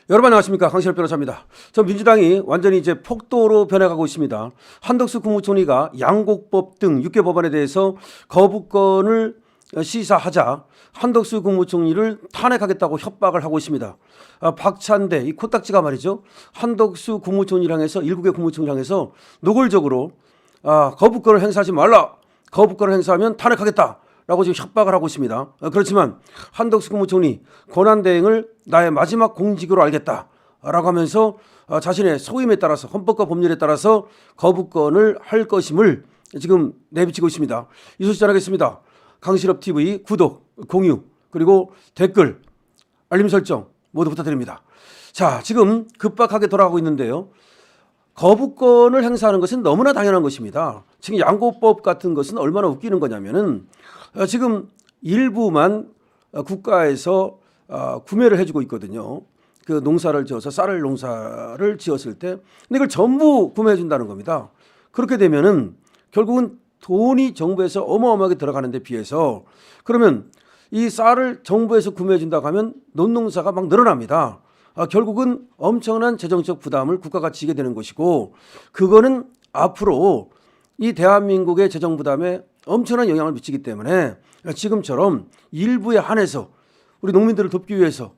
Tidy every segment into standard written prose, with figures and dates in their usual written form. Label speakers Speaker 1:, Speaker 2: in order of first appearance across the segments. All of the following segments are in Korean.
Speaker 1: 여러분 안녕하십니까, 강신업 변호사입니다. 전 민주당이 완전히 이제 폭도로 변해가고 있습니다. 한덕수 국무총리가 양곡법 등 6개 법안에 대해서 거부권을 시사하자 한덕수 국무총리를 탄핵하겠다고 협박을 하고 있습니다. 박찬대 이 코딱지가 말이죠, 한덕수 국무총리를 향해서 7개 국무총리를 향해서 노골적으로 거부권을 행사하지 말라, 거부권을 행사하면 탄핵하겠다 라고 지금 협박을 하고 있습니다. 그렇지만 한덕수 국무총리 권한대행을 나의 마지막 공직으로 알겠다라고 하면서 자신의 소임에 따라서, 헌법과 법률에 따라서 거부권을 할 것임을 지금 내비치고 있습니다. 이 소식 전하겠습니다. 강신업TV 구독, 공유, 그리고 댓글, 알림 설정 모두 부탁드립니다. 자, 지금 급박하게 돌아가고 있는데요. 거부권을 행사하는 것은 너무나 당연한 것입니다. 지금 양곡법 같은 것은 얼마나 웃기는 거냐면은 지금 일부만 국가에서 구매를 해주고 있거든요. 그 농사를 지어서 쌀을 농사를 지었을 때, 근데 이걸 전부 구매해 준다는 겁니다. 그렇게 되면은 결국은 돈이 정부에서 어마어마하게 들어가는 데 비해서, 그러면 이 쌀을 정부에서 구매해 준다고 하면 논농사가 막 늘어납니다. 결국은 엄청난 재정적 부담을 국가가 지게 되는 것이고, 그거는 앞으로 이 대한민국의 재정 부담에 엄청난 영향을 미치기 때문에 지금처럼 일부에 한해서 우리 농민들을 돕기 위해서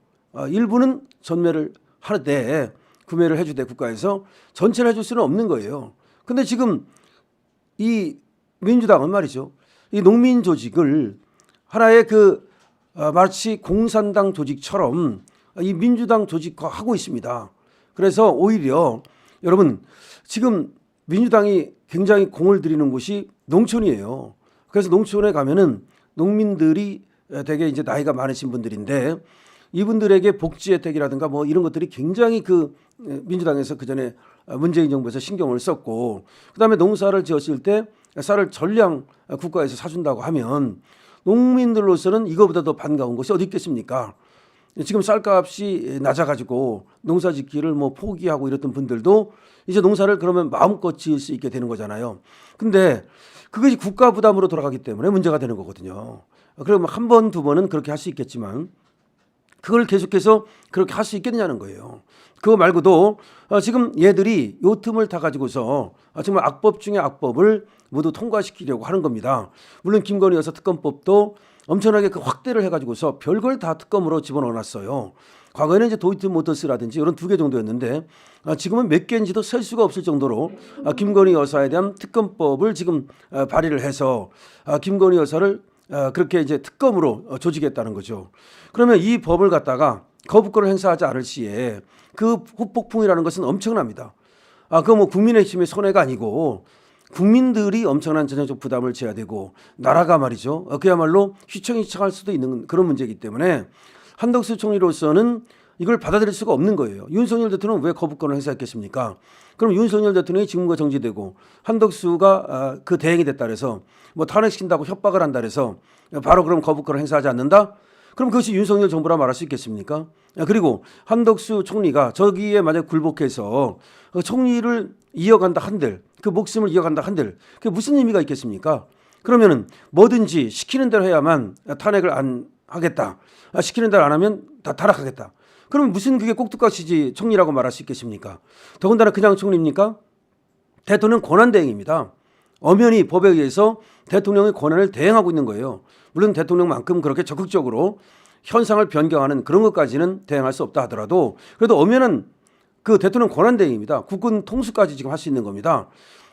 Speaker 1: 일부는 전매를 하되, 구매를 해주되 국가에서 전체를 해줄 수는 없는 거예요. 근데 지금 이 민주당은 말이죠, 이 농민 조직을 하나의 마치 공산당 조직처럼 이 민주당 조직화하고 있습니다. 그래서 오히려 여러분, 지금 민주당이 굉장히 공을 들이는 곳이 농촌이에요. 그래서 농촌에 가면은 농민들이 되게 이제 나이가 많으신 분들인데, 이분들에게 복지 혜택이라든가 뭐 이런 것들이 굉장히 민주당에서 그전에 문재인 정부에서 신경을 썼고, 그다음에 농사를 지었을 때 쌀을 전량 국가에서 사준다고 하면 농민들로서는 이거보다 더 반가운 것이 어디 있겠습니까? 지금 쌀값이 낮아가지고 농사 짓기를 뭐 포기하고 이랬던 분들도 이제 농사를 그러면 마음껏 지을 수 있게 되는 거잖아요. 근데 그것이 국가 부담으로 돌아가기 때문에 문제가 되는 거거든요. 그러면 한 번, 두 번은 그렇게 할 수 있겠지만 그걸 계속해서 그렇게 할 수 있겠느냐는 거예요. 그거 말고도 지금 얘들이 요 틈을 타가지고서 정말 악법 중에 악법을 모두 통과시키려고 하는 겁니다. 물론 김건희 여사 특검법도 엄청나게 확대를 해가지고서 별걸 다 특검으로 집어넣어놨어요. 과거에는 이제 도이치모터스라든지 이런 2개 정도였는데 지금은 몇 개인지도 셀 수가 없을 정도로 김건희 여사에 대한 특검법을 지금 발의를 해서 김건희 여사를 그렇게 이제 특검으로 조직했다는 거죠. 그러면 이 법을 갖다가 거부권을 행사하지 않을 시에 그 후폭풍이라는 것은 엄청납니다. 그거 뭐 국민의 힘의 손해가 아니고 국민들이 엄청난 재정적 부담을 져야 되고, 나라가 말이죠, 그야말로 휘청휘청할 수도 있는 그런 문제이기 때문에 한덕수 총리로서는 이걸 받아들일 수가 없는 거예요. 윤석열 대통령은 왜 거부권을 행사했겠습니까? 그럼 윤석열 대통령이 직무가 정지되고 한덕수가 그 대행이 됐다 그래서 뭐 탄핵시킨다고 협박을 한다 그래서 바로 그럼 거부권을 행사하지 않는다? 그럼 그것이 윤석열 정부라 말할 수 있겠습니까? 그리고 한덕수 총리가 저기에 만약 굴복해서 총리를 이어간다 한들, 그 목숨을 이어간다 한들, 그게 무슨 의미가 있겠습니까? 그러면은 뭐든지 시키는 대로 해야만 탄핵을 안 하겠다, 시키는 대로 안 하면 다 타락하겠다. 그러면 무슨 그게 꼭두각시지 총리라고 말할 수 있겠습니까? 더군다나 그냥 총리입니까? 대통령 권한대행입니다. 엄연히 법에 의해서 대통령의 권한을 대행하고 있는 거예요. 물론 대통령만큼 그렇게 적극적으로 현상을 변경하는 그런 것까지는 대행할 수 없다 하더라도 그래도 엄연한 그 대통령 권한대행입니다. 국군 통수까지 지금 할 수 있는 겁니다.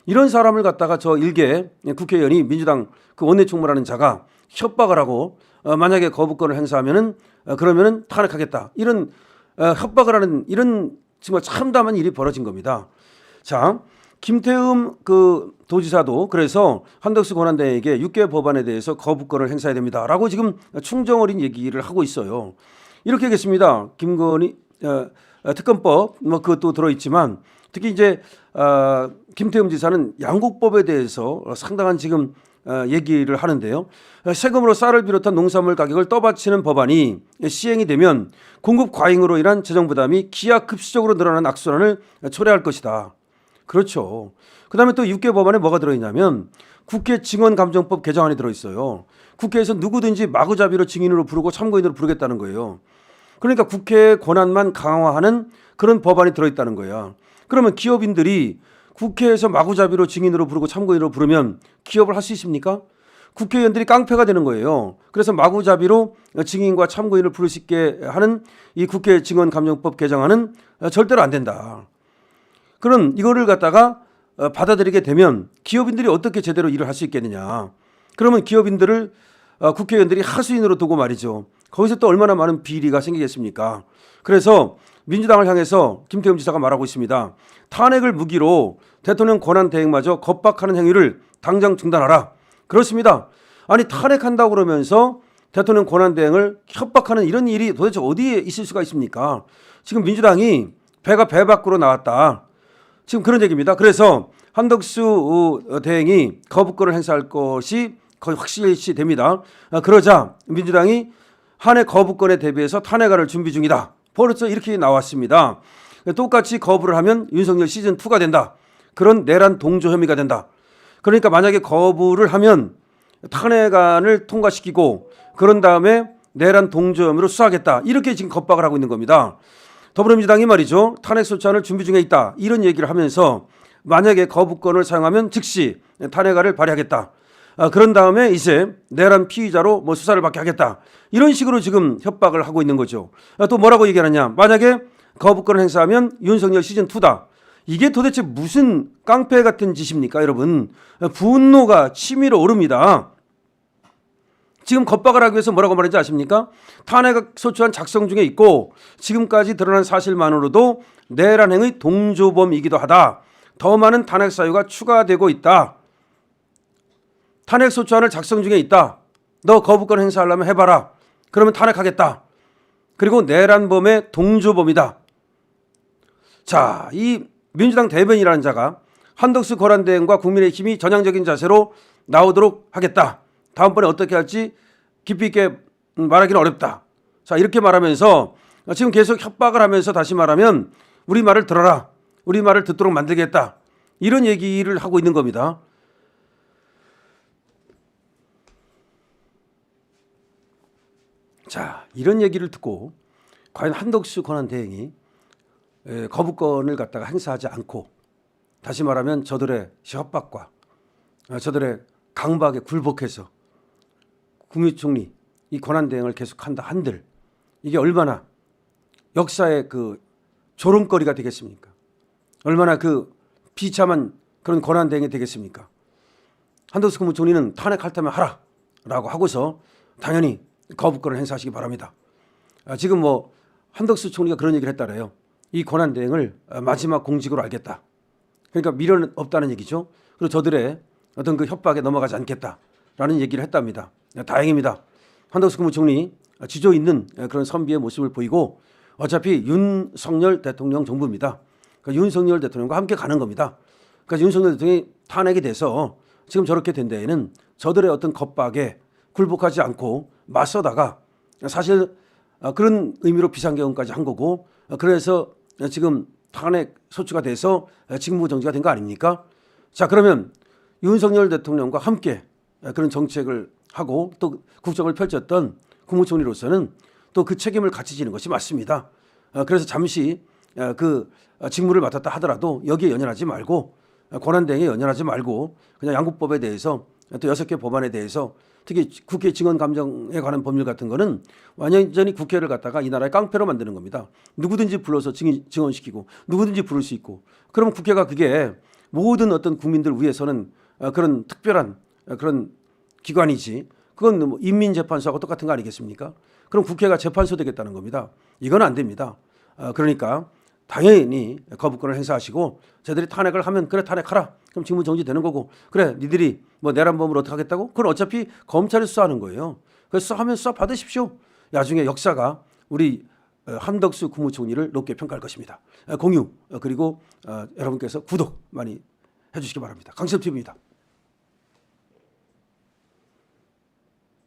Speaker 1: 이런 사람을 갖다가 저 일개 국회의원이, 민주당 그 원내총무라는 자가 협박을 하고 만약에 거부권을 행사하면은 그러면은 탄핵하겠다, 이런 협박을 하는 이런 정말 참담한 일이 벌어진 겁니다. 자, 김태흠 그 도지사도 그래서 한덕수 권한대행에게 6개 법안에 대해서 거부권을 행사해야 됩니다라고 지금 충정 어린 얘기를 하고 있어요. 이렇게 하겠습니다. 김건희 특검법 뭐 그것도 들어있지만, 특히 이제 김태흠 지사는 양곡법에 대해서 상당한 지금 얘기를 하는데요. 세금으로 쌀을 비롯한 농산물 가격을 떠받치는 법안이 시행이 되면 공급 과잉으로 인한 재정 부담이 기하급수적으로 늘어난 악순환을 초래할 것이다. 그렇죠. 그다음에 또 6개 법안에 뭐가 들어있냐면 국회 증언감정법 개정안이 들어있어요. 국회에서 누구든지 마구잡이로 증인으로 부르고 참고인으로 부르겠다는 거예요. 그러니까 국회의 권한만 강화하는 그런 법안이 들어있다는 거야. 그러면 기업인들이 국회에서 마구잡이로 증인으로 부르고 참고인으로 부르면 기업을 할 수 있습니까? 국회의원들이 깡패가 되는 거예요. 그래서 마구잡이로 증인과 참고인을 부를 수 있게 하는 이 국회 증언감정법 개정안은 절대로 안 된다. 그럼 이거를 갖다가 받아들이게 되면 기업인들이 어떻게 제대로 일을 할 수 있겠느냐. 그러면 기업인들을 국회의원들이 하수인으로 두고 말이죠. 거기서 또 얼마나 많은 비리가 생기겠습니까? 그래서 민주당을 향해서 김태흠 지사가 말하고 있습니다. 탄핵을 무기로 대통령 권한 대행마저 겁박하는 행위를 당장 중단하라. 그렇습니다. 아니 탄핵한다고 그러면서 대통령 권한 대행을 협박하는 이런 일이 도대체 어디에 있을 수가 있습니까? 지금 민주당이 배가 배 밖으로 나왔다. 지금 그런 얘기입니다. 그래서 한덕수 대행이 거부권을 행사할 것이 거의 확실시 됩니다. 그러자 민주당이 한해 거부권에 대비해서 탄핵안을 준비 중이다. 벌써 이렇게 나왔습니다. 똑같이 거부를 하면 윤석열 시즌2가 된다. 그런 내란 동조 혐의가 된다. 그러니까 만약에 거부를 하면 탄핵안을 통과시키고 그런 다음에 내란 동조 혐의로 수사하겠다. 이렇게 지금 겁박을 하고 있는 겁니다. 더불어민주당이 말이죠. 탄핵소추안을 준비 중에 있다. 이런 얘기를 하면서 만약에 거부권을 사용하면 즉시 탄핵안을 발의하겠다. 그런 다음에 이제 내란 피의자로 뭐 수사를 받게 하겠다. 이런 식으로 지금 협박을 하고 있는 거죠. 또 뭐라고 얘기하느냐. 만약에 거부권을 행사하면 윤석열 시즌2다. 이게 도대체 무슨 깡패 같은 짓입니까, 여러분? 분노가 치밀어 오릅니다. 지금 겁박을 하기 위해서 뭐라고 말했는지 아십니까? 탄핵소추안 작성 중에 있고 지금까지 드러난 사실만으로도 내란행의 동조범이기도 하다. 더 많은 탄핵 사유가 추가되고 있다. 탄핵소추안을 작성 중에 있다. 너 거부권 행사하려면 해봐라. 그러면 탄핵하겠다. 그리고 내란범의 동조범이다. 자, 이 민주당 대변이라는 자가 한덕수 권한대행과 국민의힘이 전향적인 자세로 나오도록 하겠다. 다음번에 어떻게 할지 깊이 있게 말하기는 어렵다. 자, 이렇게 말하면서 지금 계속 협박을 하면서 다시 말하면 우리 말을 들어라. 우리 말을 듣도록 만들겠다. 이런 얘기를 하고 있는 겁니다. 자, 이런 얘기를 듣고 과연 한덕수 권한대행이 거부권을 갖다가 행사하지 않고 다시 말하면 저들의 협박과 저들의 강박에 굴복해서 국무총리 이 권한대행을 계속한다 한들 이게 얼마나 역사의 그 조롱거리가 되겠습니까? 얼마나 그 비참한 그런 권한대행이 되겠습니까? 한덕수 국무총리는 탄핵할 테면 하라 라고 하고서 당연히 거부권을 행사하시기 바랍니다. 지금 뭐 한덕수 총리가 그런 얘기를 했다래요. 이 권한대행을 마지막 공직으로 알겠다. 그러니까 미련 없다는 얘기죠. 그리고 저들의 어떤 그 협박에 넘어가지 않겠다라는 얘기를 했답니다. 다행입니다. 한덕수 국무총리 지조 있는 그런 선비의 모습을 보이고 어차피 윤석열 대통령 정부입니다. 그러니까 윤석열 대통령과 함께 가는 겁니다. 그러니까 윤석열 대통령이 탄핵이 돼서 지금 저렇게 된 데에는 저들의 어떤 겁박에 굴복하지 않고 맞서다가 사실 그런 의미로 비상경험까지 한 거고 그래서 지금 탄핵 소추가 돼서 직무정지가 된 거 아닙니까? 자, 그러면 윤석열 대통령과 함께 그런 정책을 하고 또 국정을 펼쳤던 국무총리로서는 또 그 책임을 같이 지는 것이 맞습니다. 그래서 잠시 그 직무를 맡았다 하더라도 여기에 연연하지 말고 권한대행에 연연하지 말고 그냥 양국법에 대해서 또 6개 법안에 대해서 특히 국회 증언감정에 관한 법률 같은 거는 완전히 국회를 갖다가 이 나라의 깡패로 만드는 겁니다. 누구든지 불러서 증언시키고 누구든지 부를 수 있고 그럼 국회가 그게 모든 어떤 국민들 위해서는 그런 특별한 그런 기관이지 그건 뭐 인민재판소하고 똑같은 거 아니겠습니까? 그럼 국회가 재판소 되겠다는 겁니다. 이건 안 됩니다. 그러니까 당연히 거부권을 행사하시고 저들이 탄핵을 하면 그래 탄핵하라. 그럼 직무 정지되는 거고 그래 니들이 뭐 내란범을 어떻게 하겠다고? 그건 어차피 검찰이 수사하는 거예요. 그래서 수사하면 수사 받으십시오. 나중에 역사가 우리 한덕수 국무총리를 높게 평가할 것입니다. 공유 그리고 여러분께서 구독 많이 해주시기 바랍니다. 강철TV입니다.